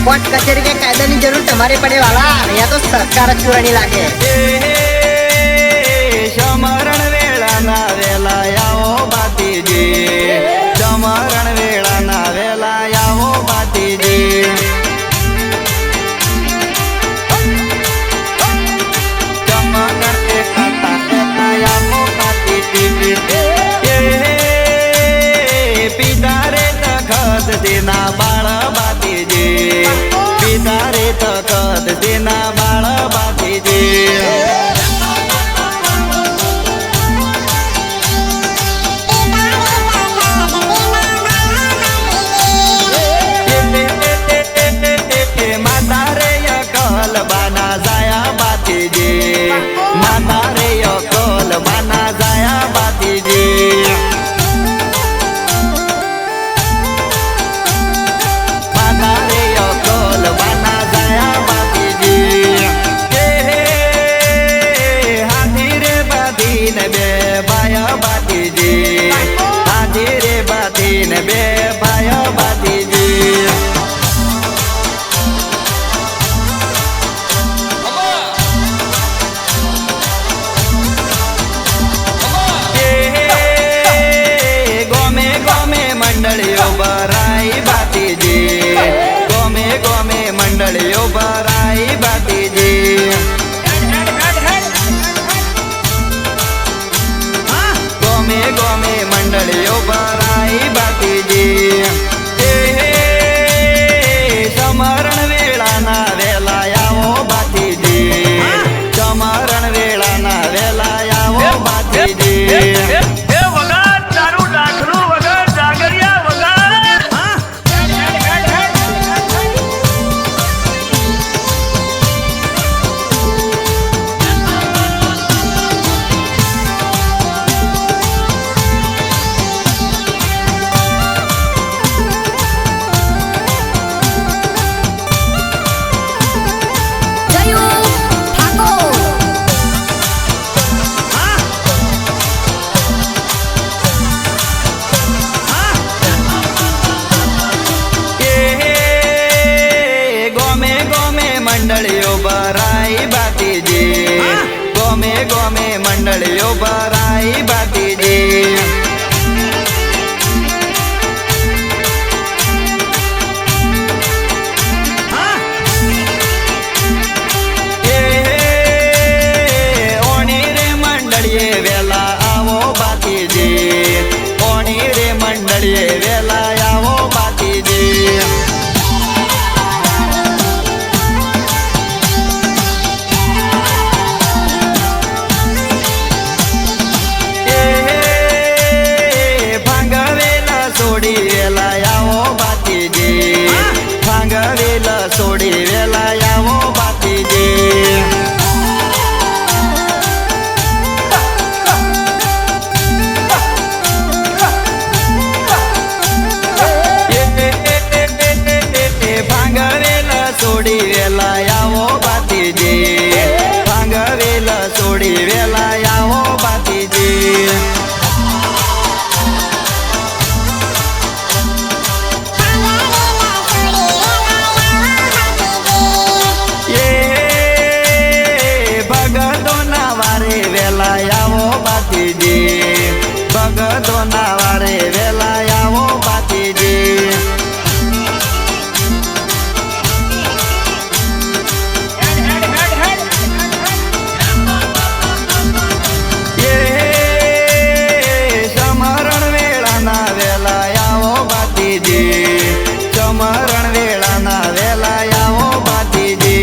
Court कचेरी के कायदा की जरूरत तुम्हारे पड़े वाला या तो सरकार चुरानी लागे समरण वेळा ना वेला यावो बातीजी समरण वेळा ना वेला यावो बातीजी समरण वेळा यावो बातीजी पिता रे तखत देना बाळ बातीजी पिता रे तखत देना बाळ बातीजी बाना जाया बातीजी माता रे अकल बाना जाया बातीजी माता रे अकल बाना जाया बातीजी हाथी रे बाधीन बे बाया बातीजी हाथी रे बाधीन बे बाया बातीजी मंडलियों बराई बातीजी गोमे गोमे मंडलियों बराई बातीजी गोमे गोमे मंडलियों बराई बातीजी समरण वेळा ना वेला यावो बातीजी समरण वेळा ना वेला यावो बातीजी मंडलियों बराई बातीजी गोमे गोमे मंडलियों बराई बातीजी ओणी रे मंडलिये वेला आवो बातीजी ओणी रे मंडलिये वेला आवो बातीजी सोडी वेला यावो बातीजी भांगवेला सोडी वेला यावो बातीजी भांगवेला सोडी वेला यावो बातीजी भांगवेला सोडी वेला यावो बातीजी वेला यावो बातीजी भगतो नावारे वेला यावो बातीजी समरण वेळा ना वेला यावो बातीजी समरण वेळा ना वेला यावो बातीजी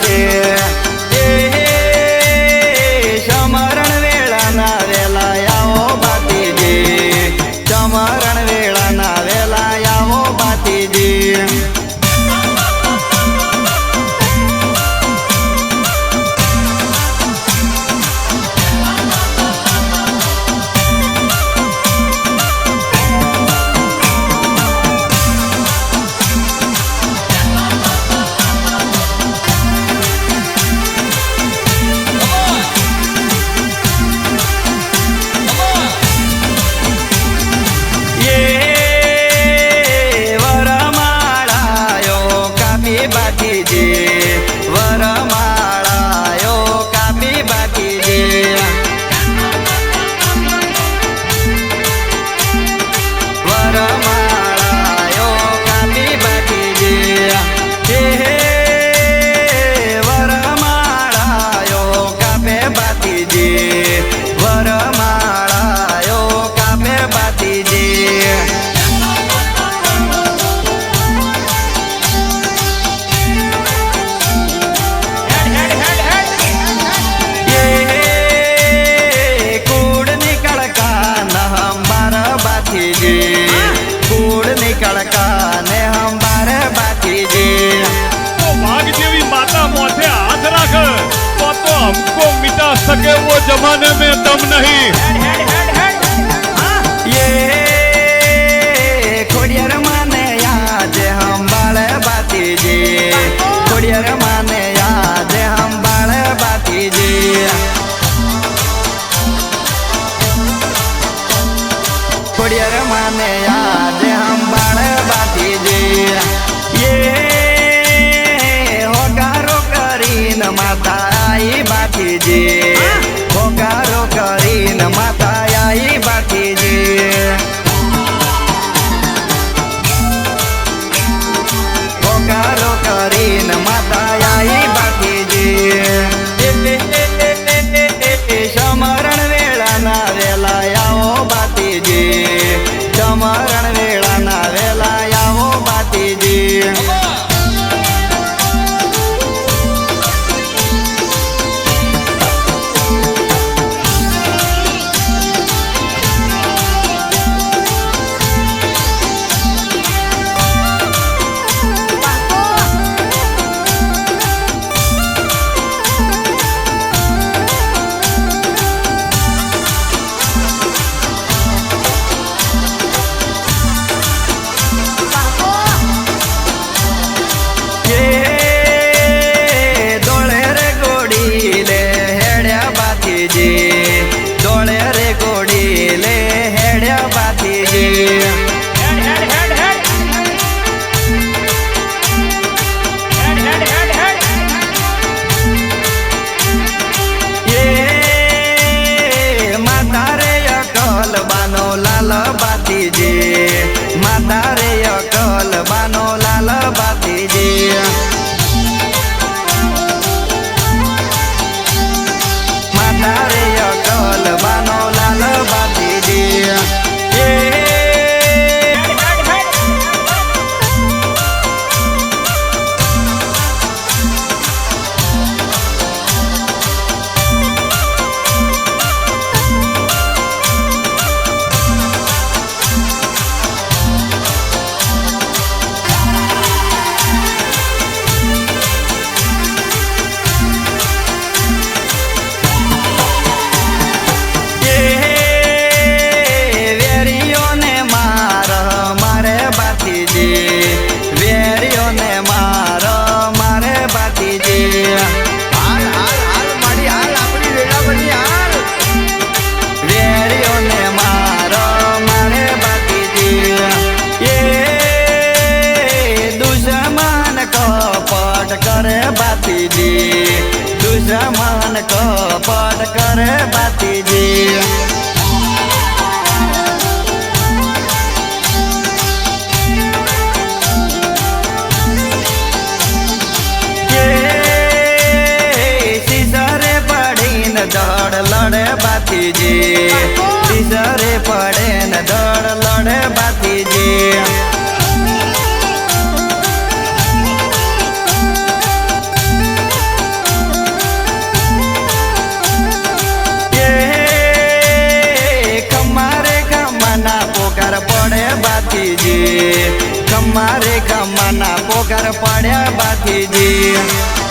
છે સમરણ વેળાના વેલા આવો બાતીજી સમરણ વેળાના વેલા આવો બાતીજી हमको मिटा सके वो जमाने में दम नहीं। ये खोड़ियर माने याद हम बाल बाती जी खोड़ियर माने याद हम बाल बाती जी खोड़ियर माने याद हम बाल बाती जी ये होकारो करीन माता आई बाती जी होकारो करीन माता आई बाती जी होकारो करीन माता आई बाती जी समरण वेला ना वेला आओ बाती जी समरण वेला ना वेला आओ बाती जी डोले रे गोड़ी ले हेड़िया बाती जी ये माता रे अकल बानो लाल बाती जी माता रे अकल बानो लाल बाती जी माता रे अकल बानो लाल बाती जी करे बाती जी दुश्मन कपट करे बाती जी सीसरे पड़ी न दौड़ लड़े बाती जी सीसरे पड़े न दौड़ लड़े बाती जी પોકાર પડે બાથીજી, ખમ્મા રે ખમ્માના પોકાર પડ્યા બાથીજી.